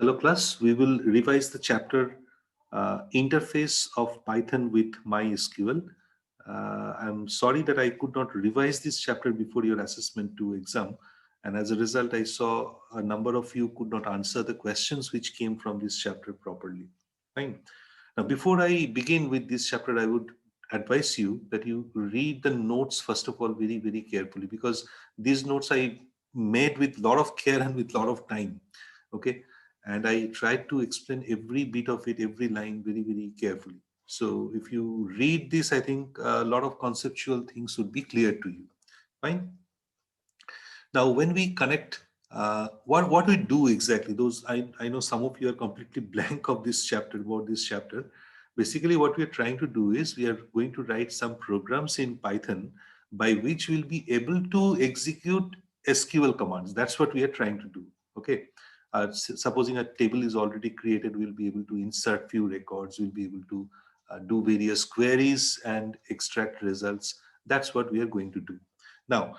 Hello class, we will revise the chapter interface of Python with MySQL. I'm sorry that I could not revise this chapter before your assessment 2 exam, and as a result I saw a number of you could not answer the questions which came from this chapter properly. Fine. Now before I begin with this chapter, I would advise you that you read the notes first of all very carefully, because these notes I made with lot of care and with lot of time. Okay, and I tried to explain every bit of it, every line very carefully. So if you read this, I think a lot of conceptual things would be clear to you. Fine. Now, when we connect, what we do exactly, those I know some of you are completely blank of this chapter, about this chapter. Basically, what we are trying to do is we are going to write some programs in Python by which we'll be able to execute SQL commands. That's what we are trying to do. Okay. Supposing a table is already created, we'll be able to insert few records, we'll be able to do various queries and extract results. That's what we are going to do. Now,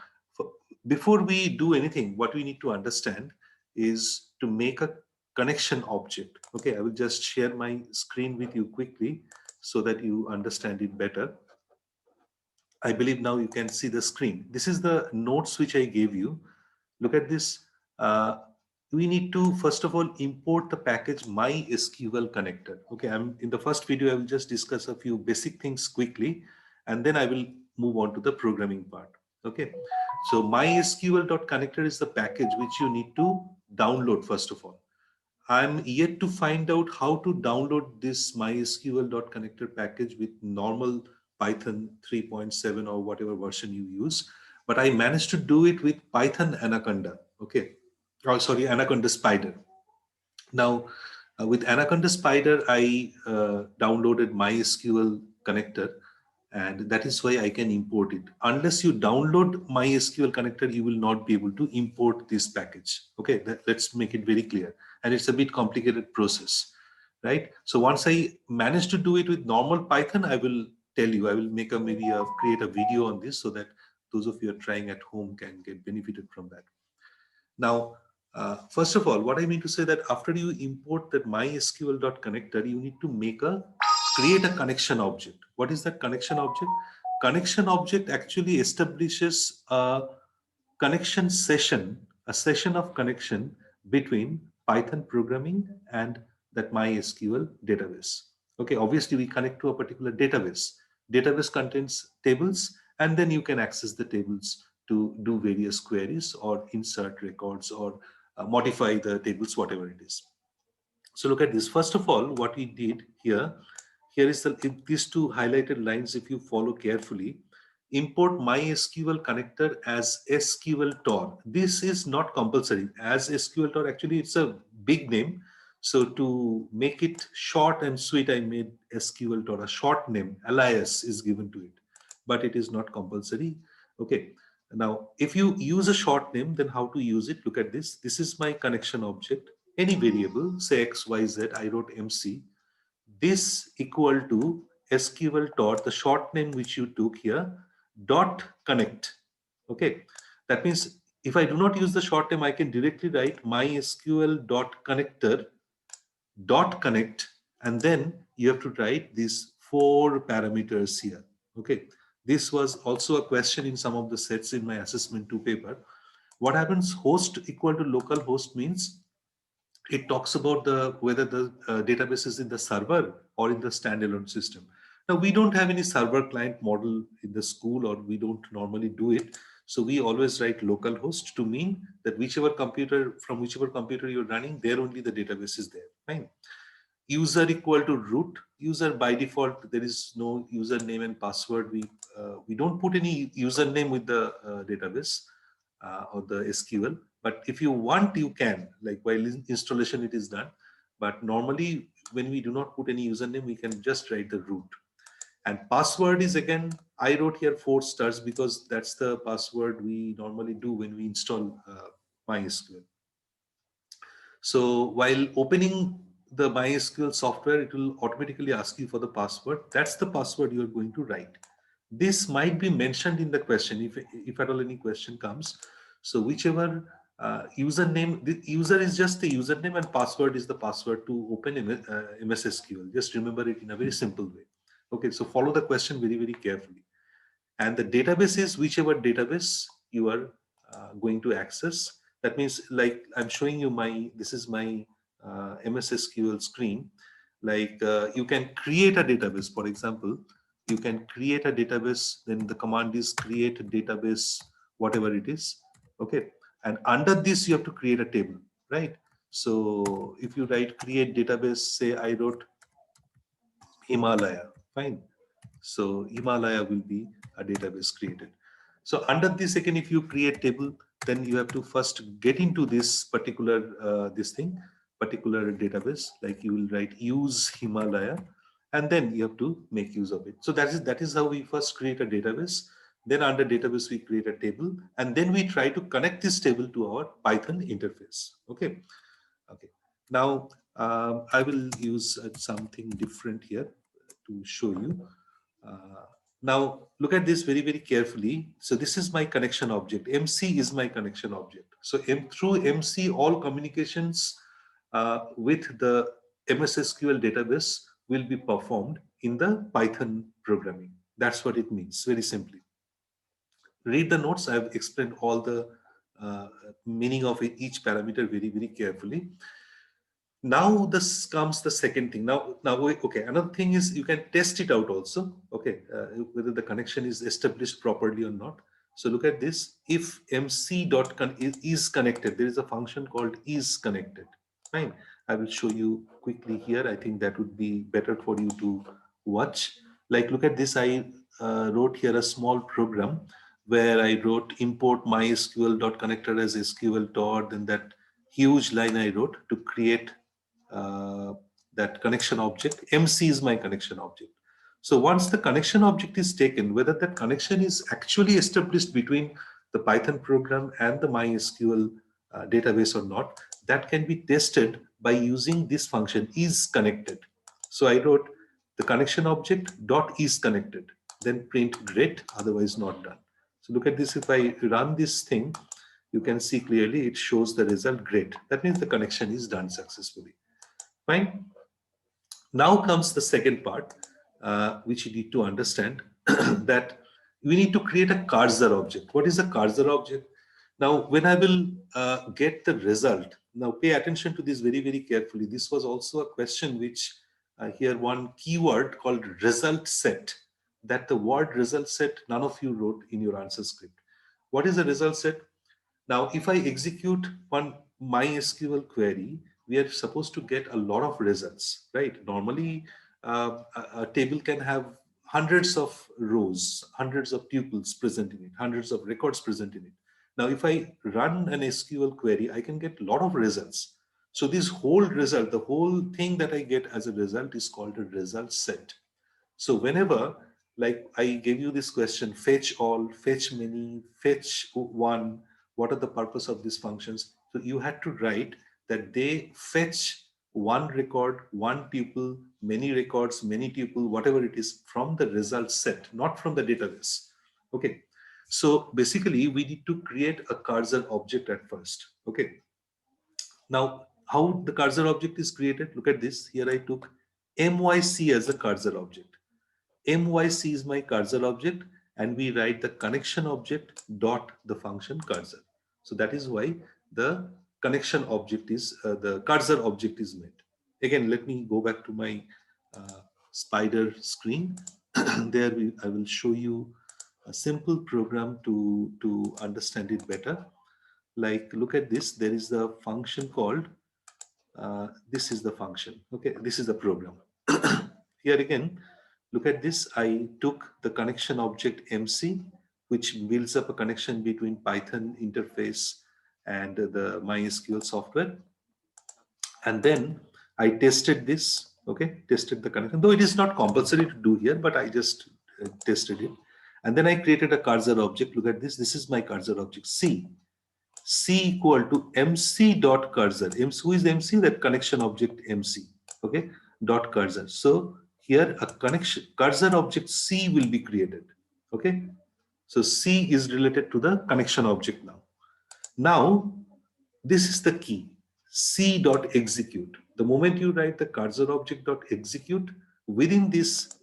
before we do anything, what we need to understand is to make a connection object. Okay, I will just share my screen with you quickly so that you understand it better. I believe now you can see the screen. This is the notes which I gave you. Look at this. Uh, we need to first of all import the package MySQL connector. Okay, I'm in the first video. I will just discuss a few basic things quickly, and then I will move on to the programming part. Okay, so MySQL.connector is the package which you need to download first of all. I'm yet to find out how to download this MySQL.connector package with normal Python 3.7 or whatever version you use, but I managed to do it with Python Anaconda. Okay, oh sorry, Anaconda Spider. Now, with Anaconda Spider, I downloaded MySQL connector, and that is why I can import it. Unless you download MySQL connector, you will not be able to import this package. Okay, let's make it very clear. And it's a bit complicated process, right? So once I manage to do it with normal Python, I will tell you, I will make a create a video on this so that those of you are trying at home can get benefited from that. Now, first of all, what I mean to say that after you import that MySQL.connector, you need to create a connection object. What is that connection object? Connection object actually establishes a connection session, a session of connection between Python programming and that MySQL database. Okay, obviously we connect to a particular database. Database contains tables, and then you can access the tables to do various queries or insert records or modify the tables, whatever it is. So look at this. First of all, what we did here, here is these two highlighted lines. If you follow carefully, import MySQL connector as SQL Tor. This is not compulsory. As SQL Tor, actually, it's a big name. So to make it short and sweet, I made SQL Tor. A short name, alias, is given to it, but it is not compulsory. Okay. Now, if you use a short name, then how to use it? Look at this. This is my connection object. Any variable, say x, y, z, I wrote MC. This equal to SQL dot, the short name which you took here, dot connect. Okay, that means if I do not use the short name, I can directly write MySQL dot connector dot connect, and then you have to write these 4 parameters here. Okay, this was also a question in some of the sets in my assessment 2 paper. What happens? Host equal to local host means it talks about the whether the database is in the server or in the standalone system. Now we don't have any server client model in the school, or we don't normally do it. So we always write local host to mean that whichever computer, from whichever computer you're running, there only the database is there. Fine. User equal to root. User by default, there is no username and password. We don't put any username with the database or the SQL. But if you want, you can, like while installation it is done. But normally when we do not put any username, we can just write the root. And password is, again, I wrote here 4 stars because that's the password we normally do when we install MySQL. So while opening the MySQL software, it will automatically ask you for the password. That's the password you're going to write. This might be mentioned in the question if at all any question comes. So whichever username, the user is just the username and password is the password to open MS SQL. Just remember it in a very simple way. Okay, so follow the question very, very carefully. And the database is whichever database you are going to access. That means, like I'm showing you this is my MS SQL screen. Like you can create a database. For example, you can create a database, then the command is create a database, whatever it is. Okay. And under this, you have to create a table, right? So if you write create database, say I wrote Himalaya, fine. So Himalaya will be a database created. So under this, again, if you create table, then you have to first get into this particular particular database. Like you will write use Himalaya, and then you have to make use of it. So that is how we first create a database. Then under database we create a table, and then we try to connect this table to our Python interface. Okay. Okay. Now I will use something different here to show you. Now look at this very, very carefully. So this is my connection object. MC is my connection object. So through MC, all communications with the MS SQL database will be performed in the Python programming. That's what it means, very simply. Read the notes. I've explained all the meaning of each parameter very, very carefully. Now this comes the second thing. Okay, another thing is you can test it out also. Okay, whether the connection is established properly or not. So look at this. If MC dot is connected, there is a function called is connected. Fine. I will show you quickly here. I think that would be better for you to watch. Like look at this. I wrote here a small program where I wrote import mysql dot connector as SQL dot, then that huge line I wrote to create that connection object. MC is my connection object. So once the connection object is taken, whether that connection is actually established between the Python program and the MySQL database or not, that can be tested by using this function is connected. So I wrote the connection object dot is connected, then print great, otherwise not done. So look at this. If I run this thing, you can see clearly it shows the result great. That means the connection is done successfully. Fine. Now comes the second part, which you need to understand that we need to create a cursor object. What is a cursor object? Now, when I will get the result, now pay attention to this very, very carefully. This was also a question which here one keyword called result set, that the word result set, none of you wrote in your answer script. What is a result set? Now, if I execute one MySQL query, we are supposed to get a lot of results, right? Normally, a table can have hundreds of rows, hundreds of tuples present in it, hundreds of records present in it. Now, if I run an SQL query, I can get a lot of results. So this whole result, the whole thing that I get as a result is called a result set. So whenever, like I gave you this question, fetch all, fetch many, fetch one, what are the purpose of these functions? So you had to write that they fetch one record, one tuple, many records, many tuple, whatever it is from the result set, not from the database. Okay. So basically we need to create a cursor object at first. Okay. Now, how the cursor object is created? Look at this. Here I took MYC as a cursor object. MYC is my cursor object, and we write the connection object dot the function cursor. So that is why the connection object is the cursor object is made. Again, let me go back to my spider screen. There I will show you a simple program to understand it better. Like look at this. There is a function called this is the function. Okay, this is the program. Here again, look at this. I took the connection object MC, which builds up a connection between Python interface and the MySQL software. And then I tested this, okay, tested the connection, though it is not compulsory to do here, but I just tested it. And then I created a cursor object. Look at this. This is my cursor object C. C equal to MC dot cursor. Who is MC? That connection object MC. Okay, dot cursor. So here a connection cursor object C will be created. Okay, so C is related to the connection object now. Now This is the key, c.execute. The moment you write the cursor object.execute, within this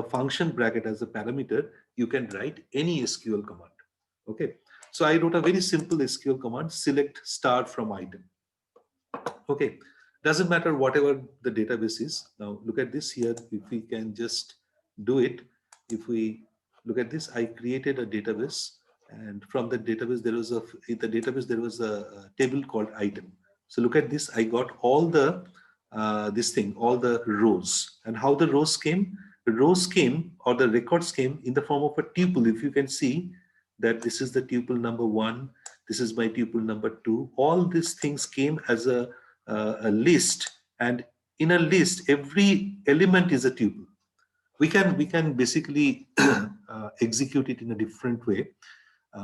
function bracket as a parameter, you can write any SQL command. Okay, so I wrote a very simple SQL command, select star from item. Okay, doesn't matter whatever the database is. Now look at this here. If we can just do it, if we look at this, I created a database, and from the database there was a table called item. So look at this. I got all the all the rows, and how the rows came. The rows came, or the records came in the form of a tuple. If you can see that this is the tuple number 1, this is my tuple number 2. All these things came as a list, and in a list every element is a tuple. We can basically execute it in a different way.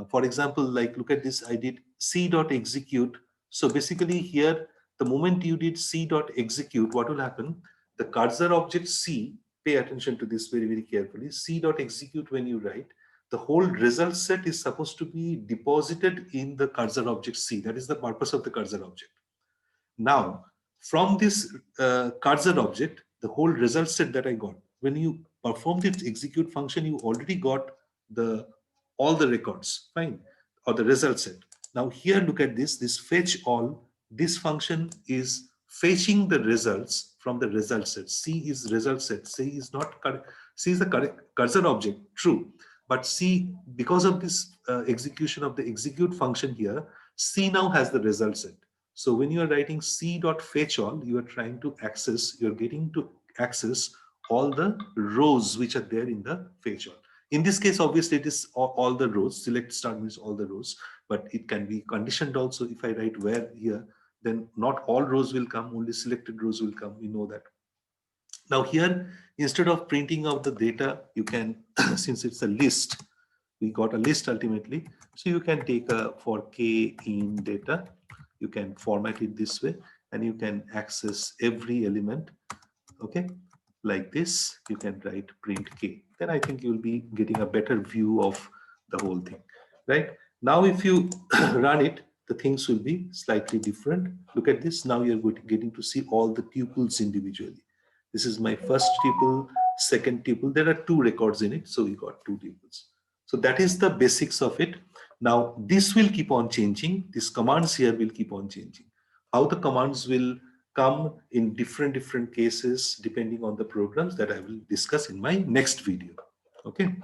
For example, like look at this, I did c.execute. So basically here, the moment you did c.execute, what will happen? The cursor object c, pay attention to this very, very carefully. C.execute, when you write, the whole result set is supposed to be deposited in the cursor object c. That is the purpose of the cursor object. Now, from this cursor object, the whole result set that I got, when you perform this execute function, you already got the all the records, fine, or the result set. Now here, look at this fetch all. This function is fetching the results from the result set. C is result set. C is not correct. C is the correct cursor object, true. But C, because of this execution of the execute function here, C now has the result set. So when you are writing c.fetchAll, you are trying to access, you're getting to access all the rows which are there in the fetchAll. In this case, obviously, it is all the rows. Select star means all the rows, but it can be conditioned also. If I write where here, then not all rows will come, only selected rows will come. We know that. Now here, instead of printing out the data, you can, since it's a list, we got a list ultimately. So you can take a for k in data, you can format it this way, and you can access every element. Okay, like this, you can write print k. Then I think you'll be getting a better view of the whole thing, right? Now, if you run it, the things will be slightly different. Look at this. Now you're getting to see all the tuples individually. This is my first tuple, second tuple. There are 2 records in it, so we got 2 tuples. So that is the basics of it. Now this will keep on changing. These commands here will keep on changing. How the commands will come in different cases depending on the programs, that I will discuss in my next video. Okay.